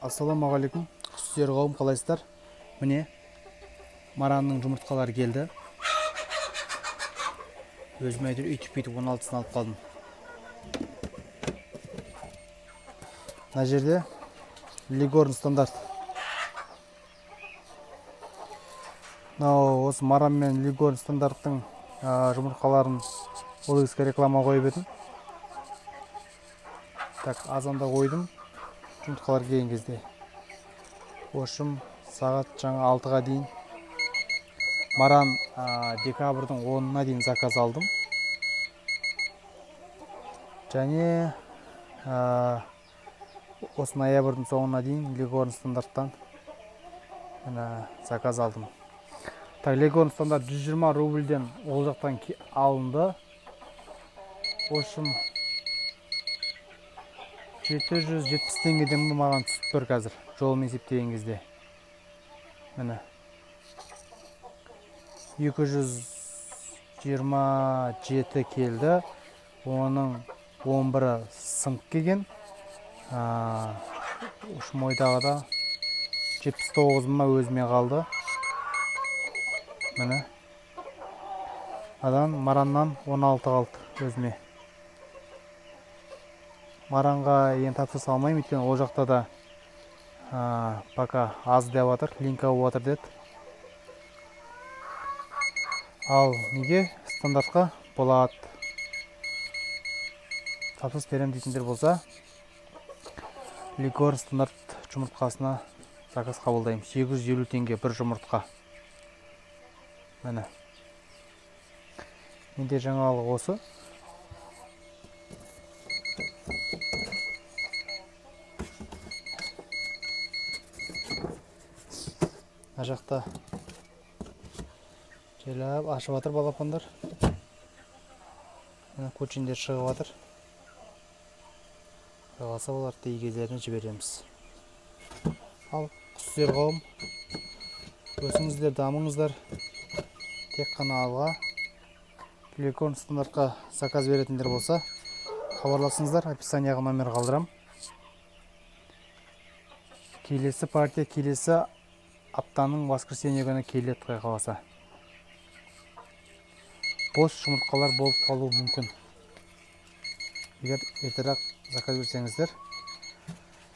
Ассалаумағалейкум, құс-сүйер қауым, қалайсыздар? Міне, маранның жұмыртқалары келді. Өзім әйтеуір үйтіп-бүйтіп 16-сын алып қалдым. Мына жерде Легорн стандарт. Осы маран мен Легорн стандарттың жұмыртқаларын OLX-ке реклама қойып едім. Так, азанда қойдым. Жұмыртқалар келген кезде. Ошым сағат жаңа 6-ға дейін. Маран декабрьдің 10-на дейін заказ алдым. Және осы ноябрьдің соңына дейін Легорн стандарттан заказ алдым. Так, Легорн стандарт 120 рубльден ол жақтан алынды. Ошым 770 теңгеден маған түсіп тұр қазір, жолым есептеген кезде. Міне 227 келді. Оның 11-і сынып келген. Ошым ойдағыда 79-ма өзіме қалды. Міне. Адан мараннан 16 қалды өзіме. Маранға ең тапсырыс алмаймын, өйткені ол жақта да пока аз деп жатыр, линка болып жатыр деді. Ал неге стандартқа болады? Тапсырыс берем дейтіндер болса, Легорн стандарт жұмыртқасына заказ қабылдаймын. 850 теңге бір жұмыртқа. Міне. Менде жаңалық осы. Мына жақта жайлап ашып жатыр балапандар. Көчіндер шығып жатыр. Қаласа оларды дей кездеріне жібереміз. Ал құс-сүйер қауым, өсіңіздер, дамыңыздар. Тек қана алға. Легорн стандартқа заказ беретіндер болса, хабарласыңыздар, описанияға номер қалдырам. Келесі партия, келесі аптаның воскресенье күні келеді құдай қаласа. Бос жұмыртқалар болып қалуы мүмкін. Егер ертерек заказ берсеңіздер,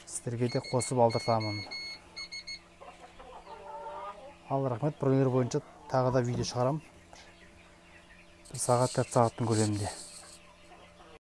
сіздерге де қосып алдыртамын. Ал рахмет, бройлер бойынша тағы да видео шығарам. 1 сағат 4 сағаттың көлемінде.